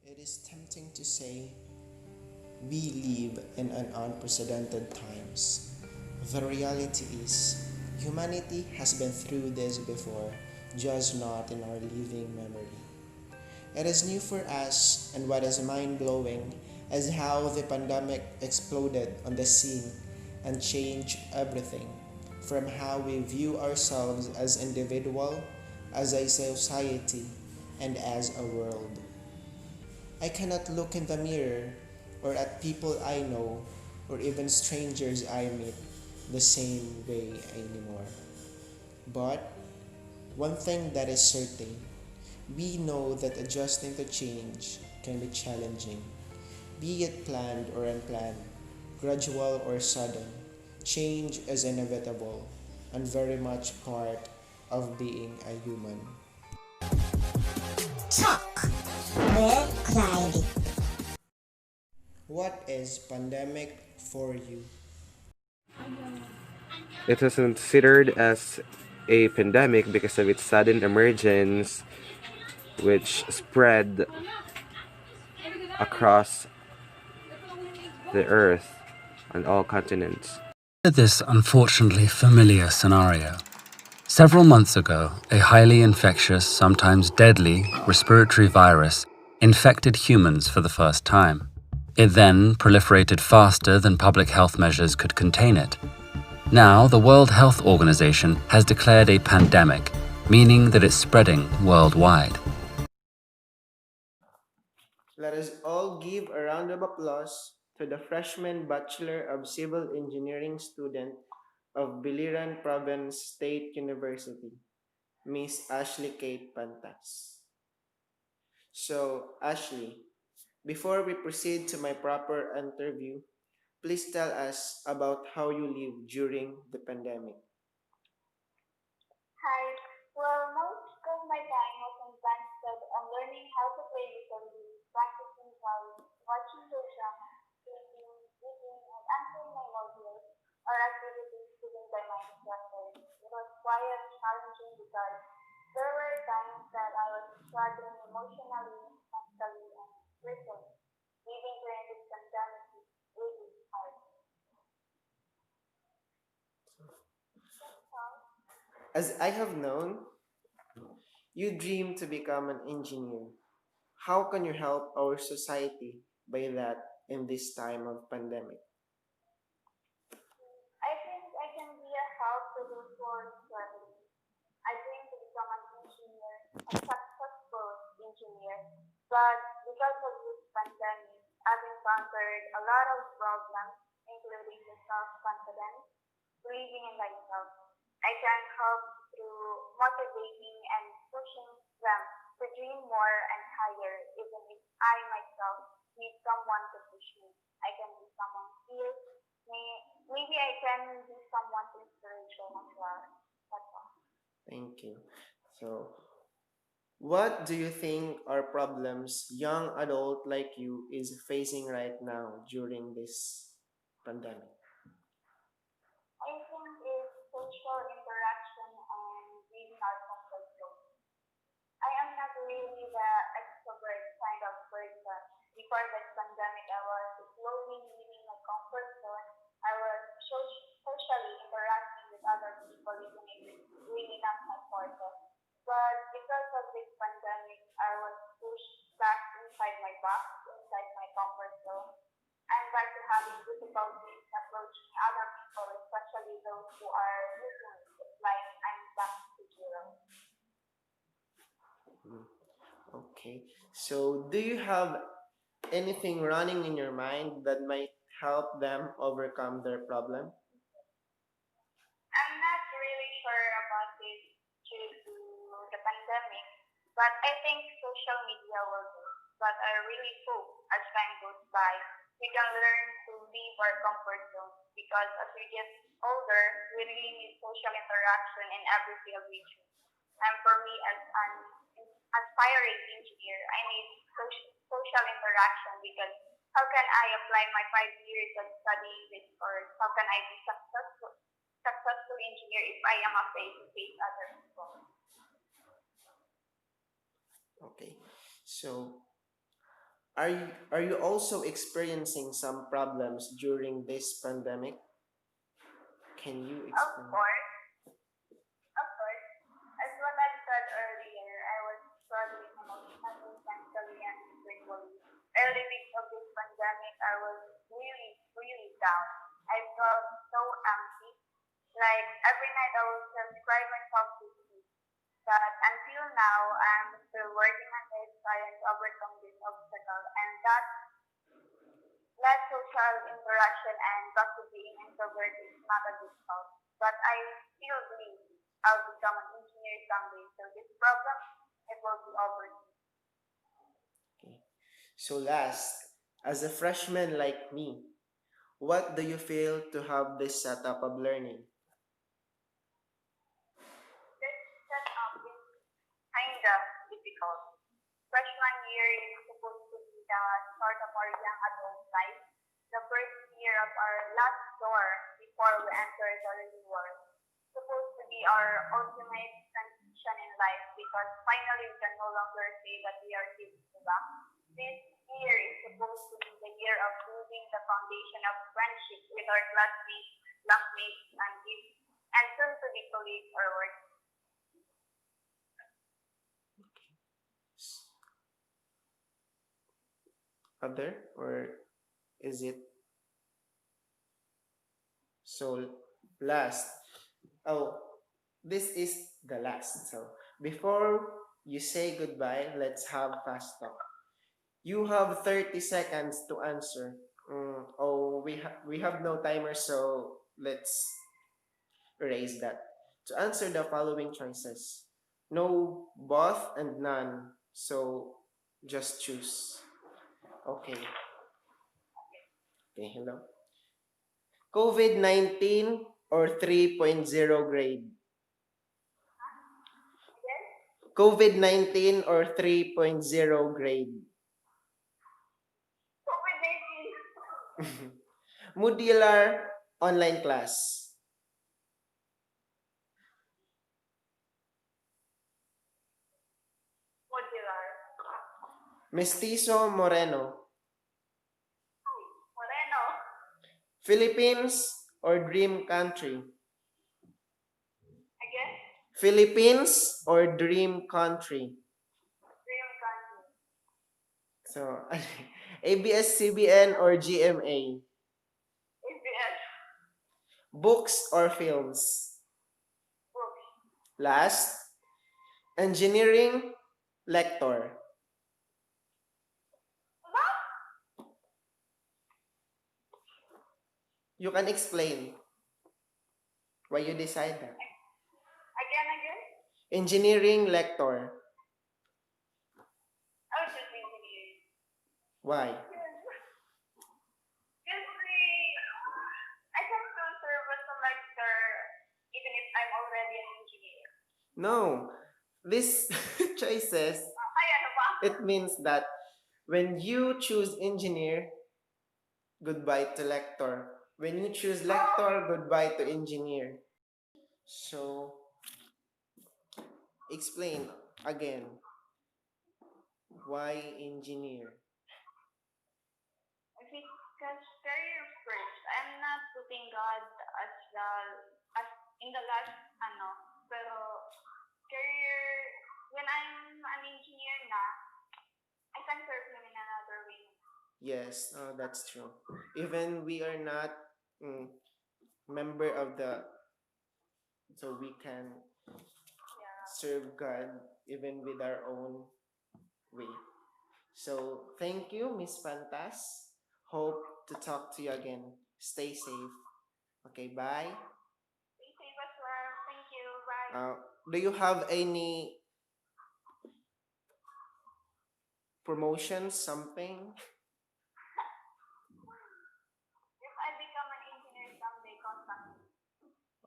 It is tempting to say we live in an unprecedented times. The reality is, humanity has been through this before, just not in our living memory. It is new for us, and what is mind blowing is how the pandemic exploded on the scene and changed everything from how we view ourselves as individual, as a society, and as a world. I cannot look in the mirror or at people I know or even strangers I meet the same way anymore. But one thing that is certain, we know that adjusting to change can be challenging, be it planned or unplanned, gradual or sudden. Change is inevitable and very much part of being a human. Talk with Clyde. What is pandemic for you? It was considered as a pandemic because of its sudden emergence, which spread across the earth on all continents. This unfortunately familiar scenario. Several months ago, a highly infectious, sometimes deadly, respiratory virus infected humans for the first time. It then proliferated faster than public health measures could contain it. Now, the World Health Organization has declared a pandemic, meaning that it's spreading worldwide. Let us all give a round of applause to the freshman Bachelor of Civil Engineering student of Biliran Province State University, Miss Ashley Kate Pantas. So, Ashley, before we proceed to my proper interview, please tell us about how you lived during the pandemic. Hi. Well, most of my time was invested on learning how to play guitar, practicing drawing, watching the drama, painting, reading, and answering my modules or activities given by my instructors. It was quite challenging because there were times that I was struggling emotionally, mentally, and spiritually. Living during this pandemic is really hard. That's all. As I have known, you dream to become an engineer. How can you help our society by that in this time of pandemic? I think I can be a help to those who are struggling. I dream to become an engineer, a successful engineer. But because of this pandemic, I've encountered a lot of problems, including the self-confidence, believing in myself. I can help through motivating and pushing them to dream more and higher, even if I myself need someone to push me. I can be someone here. Maybe I can be someone's inspiration as well. That's all. Thank you. So, what do you think are problems young adult like you is facing right now during this pandemic? I think it's social interaction and reading our comfort zone. I am not really the extrovert kind of person. Before this pandemic, I was slowly leaving my comfort zone. I was socially interacting with other people, even if it's really not my forte. But because of this pandemic, I was pushed back inside my box, inside my comfort zone. I'm back to having difficulties approaching other people, especially those who are listening. It's like I'm back to zero. Mm, okay. So, do you have anything running in your mind that might help them overcome their problem? I'm not really sure about this due to the pandemic, but I think social media will do. But I really hope as time goes by, we can learn to leave our comfort zone because as we get older, we really need social interaction in every field we choose. And for me, as an aspiring engineer, I need social interaction because how can I apply my 5 years of studying this course? How can I be successful engineer if I am afraid to face other people? Okay. So, Are you also experiencing some problems during this pandemic? Can you Of explain? course, of course. As what I said earlier, I was struggling emotionally, mentally, and spiritually. Early weeks of this pandemic, I was really, really down. I felt so empty. Like every night I would just cry myself to sleep. But until now, I'm still working on it, trying to overcome this obstacle. And that led social interaction and got to being introverted is not a good help. But I still believe I'll become an engineer someday. So this problem, it will be over. Okay. So last, as a freshman like me, what do you feel to have this setup of learning? This setup is kind of difficult. Freshman year is supposed to be the start of our young adult life, the first year of our last door before we enter the real world. Supposed to be our ultimate transition in life because finally we can no longer say that we are kids, diba? This year is supposed to be the year of building the foundation of friendship with our classmates, and soon to be colleagues or work. Other, or is it so last? Oh, this is the last. So before you say goodbye, let's have fast talk. You have 30 seconds to answer. Oh, we have no timer, so let's erase that. To answer the following choices. No, both, and none. So just choose. Okay. Okay, hello. COVID-19 or 3.0 grade? Yes? COVID-19 or 3.0 grade? COVID-19. Modular online class. Modular. Mestizo Moreno. Moreno. Philippines or dream country? Again? Philippines or dream country? Dream country. So, ABS-CBN or GMA? ABS. Books or films? Books. Last, engineering lector. What? You can explain why you decide that. Again? Engineering lector. I would just engineer. Why? Because I can still serve as a lecturer even if I'm already an engineer. No. This choices, Ay, ano ba? it means that when you choose engineer, goodbye to lector. When you choose lector, goodbye to engineer. So, explain again. Why engineer? Because career first. I'm not putting God as in the last pero career when I'm an engineer na, I can serve him in another way. Yes, that's true. Even we are not member of the, so we can serve God even with our own way. So thank you, Miss Pantas. Hope to talk to you again. Stay safe. Okay, bye. Stay safe as well. Thank you. Bye. Do you have any promotions, something? If I become an engineer someday, contact me.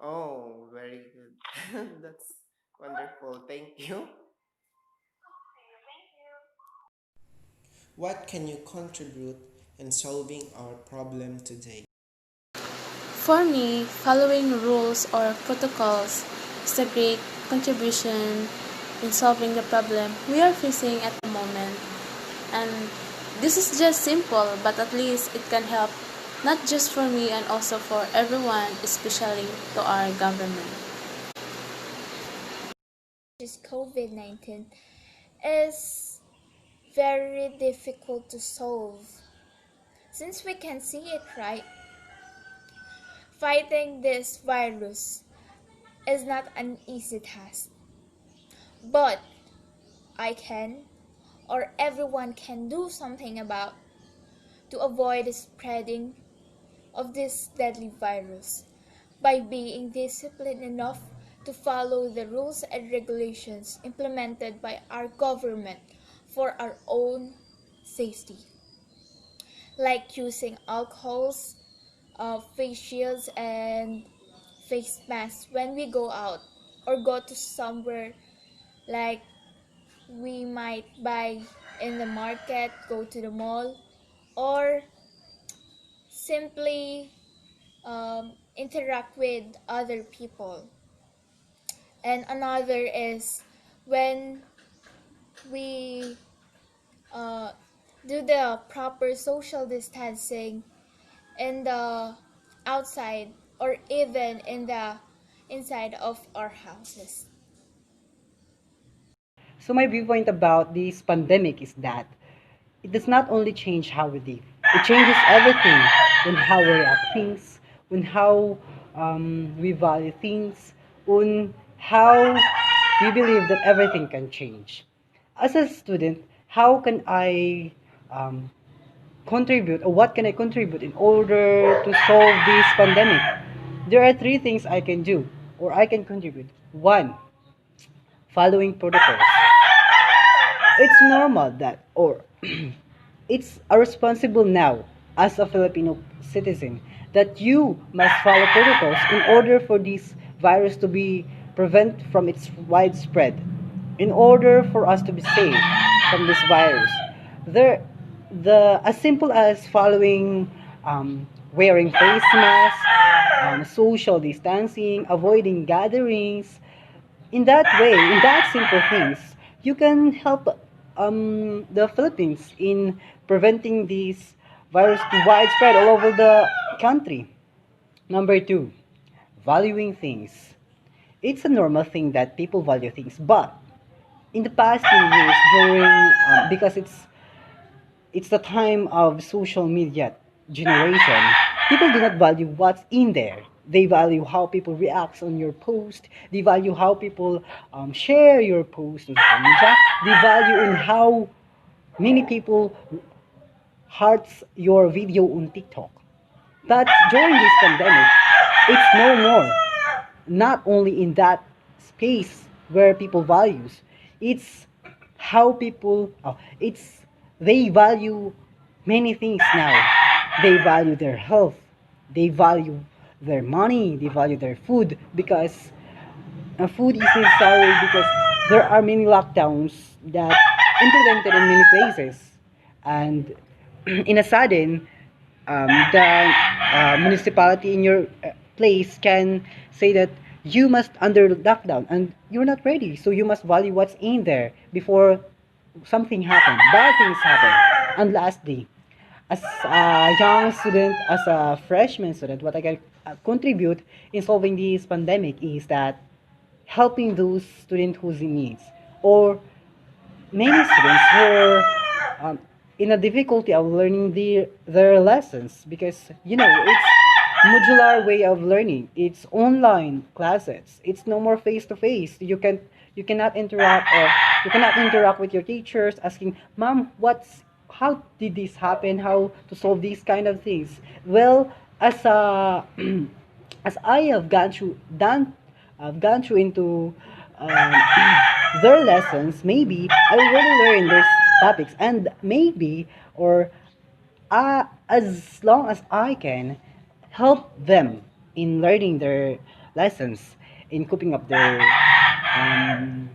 Oh, very good. That's wonderful. Thank you. Thank you. What can you contribute in solving our problem today? For me, following rules or protocols is a great contribution in solving the problem we are facing at the moment. And This is just simple, but at least it can help not just for me and also for everyone, especially to our government. This COVID-19 is very difficult to solve since we can see it, right? Fighting this virus is not an easy task, but I can or everyone can do something about to avoid the spreading of this deadly virus by being disciplined enough to follow the rules and regulations implemented by our government for our own safety, like using alcohols, face shields, and face masks when we go out or go to somewhere like we might buy in the market, go to the mall, or simply interact with other people. And another is when we uh, do the proper social distancing in the outside or even in the inside of our houses. So my viewpoint about this pandemic is that it does not only change how we live, it changes everything on how we react things, on how we value things, on how we believe that everything can change. As a student, how can I um, contribute or what can I contribute in order to solve this pandemic? There are three things I can do or I can contribute. One, following protocols. It's normal that, or it's a responsible now as a Filipino citizen that you must follow protocols in order for this virus to be prevent from its widespread. In order for us to be safe from this virus, there the as simple as following wearing face masks, social distancing, avoiding gatherings, in that way, in that simple things, you can help the Philippines in preventing this virus to widespread all over the country. Number two, valuing things. It's a normal thing that people value things, but in the past few years, during because it's the time of social media generation. People do not value what's in there. They value how people react on your post. They value how people share your post on social media. They value in how many people hearts your video on TikTok. But during this pandemic, it's no more. Not only in that space where people values, it's how people. It's they value many things now. They value their health. They value their money. They value their food because food is necessary because there are many lockdowns that implemented in many places, and in a sudden, the municipality in your place can say that you must under lockdown and you're not ready, so you must value what's in there before something happen, bad things happen. And lastly, as a young student, as a freshman student, what I can contribute in solving this pandemic is that helping those students who's in needs, or many students who are in a difficulty of learning their lessons because it's modular way of learning. It's online classes. It's no more face to face. You cannot interact, or you cannot interact with your teachers asking, "Mom, how did this happen? How to solve these kind of things?" Well, as a as I have I've gone through into um, their lessons. Maybe I already learned their topics, and maybe or as long as I can help them in learning their lessons, in coping up their um,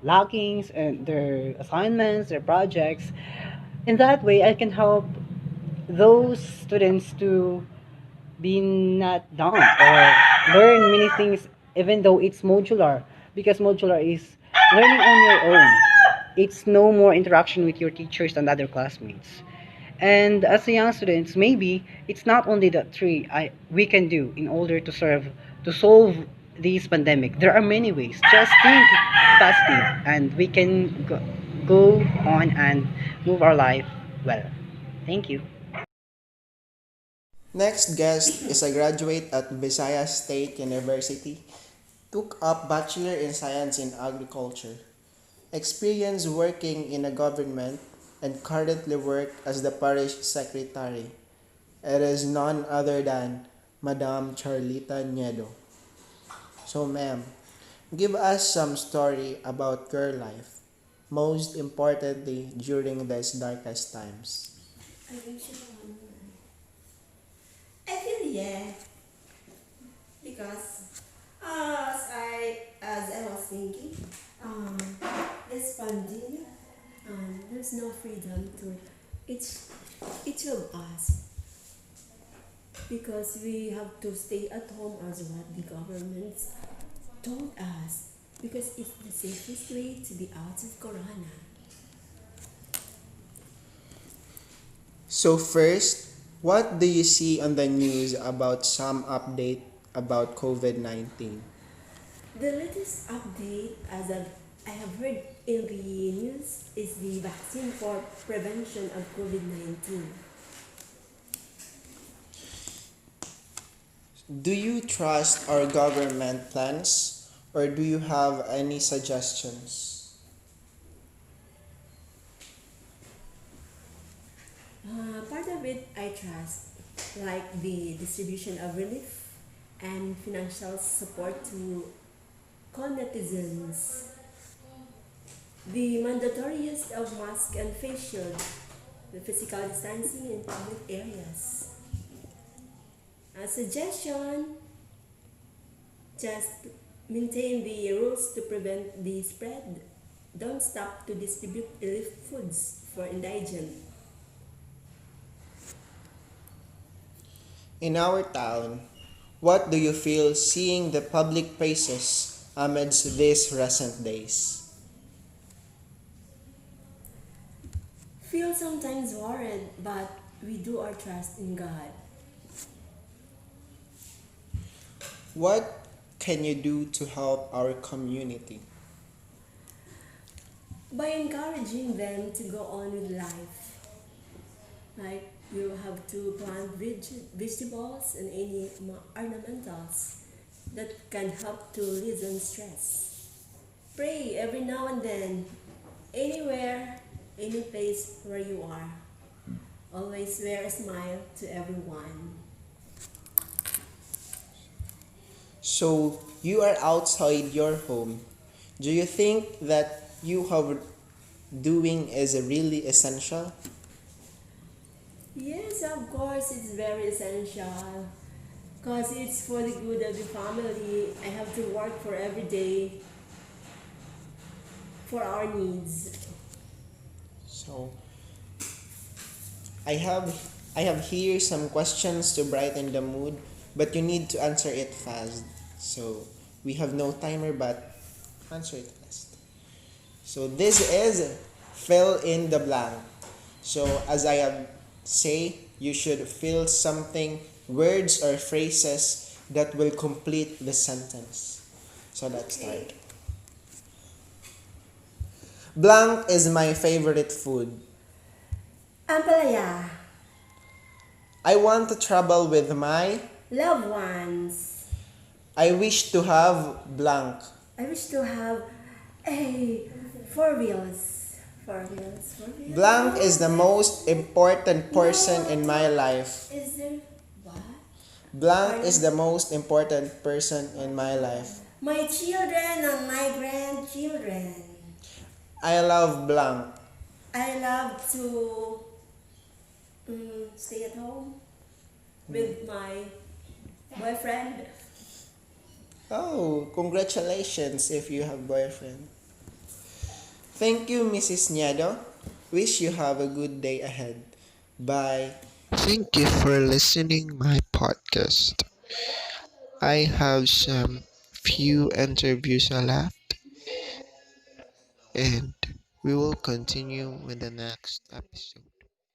lockings and their assignments, their projects. In that way, I can help those students to be not done or learn many things, even though it's modular, because modular is learning on your own. It's no more interaction with your teachers and other classmates. And as a young students, maybe it's not only the three we can do in order to solve this pandemic. There are many ways. Just think positive, and we can go on and move our life well. Thank you. Next guest is a graduate at Visayas State University, took up Bachelor in Science in Agriculture, experience working in a government, and currently work as the parish secretary. It is none other than Madam Charlita Niedo. So ma'am, give us some story about your life, most importantly during these darkest times. I feel yeah, because as I was thinking, um, this pandemic, there's no freedom to each of us because we have to stay at home as what the government told us because it's the safest way to be out of corona. So first, what do you see on the news about some update about COVID-19? The latest update, I have heard in the news, is the vaccine for prevention of COVID-19. Do you trust our government plans or do you have any suggestions? Part of it I trust, like the distribution of relief and financial support to netizens, the mandatory use of mask and face shield, the physical distancing in public areas. A suggestion, just maintain the rules to prevent the spread. Don't stop to distribute relief foods for indigent. In our town, what do you feel seeing the public praises amidst these recent days? Feel sometimes worried, but we do our trust in God. What can you do to help our community? By encouraging them to go on with life. Like you have to plant vegetables and any ornamentals that can help to lessen stress. Pray every now and then, anywhere, any place where you are. Always wear a smile to everyone. So, you are outside your home. Do you think that you have doing is really essential? Yes, of course, it's very essential. Because it's for the good of the family. I have to work for every day for our needs. So, I have I have here some questions to brighten the mood, but you need to answer it fast. So, we have no timer but answer it fast. So, this is fill in the blank. So, as I have say, you should fill something, words or phrases that will complete the sentence. So, let's start. Blank is my favorite food. Ampalaya, I want to travel with my. loved ones. I wish to have blank. I wish to have a four wheels. Four wheels, four wheels. Blank is the most important person in my life. Is there what? Blank is the most important person in my life. My children and my grandchildren. I love blank. I love to stay at home with my boyfriend. Oh, congratulations if you have boyfriend. Thank you, Mrs. Niedo. Wish you have a good day ahead. Bye. Thank you for listening my podcast. I have some few interviews left and we will continue with the next episode.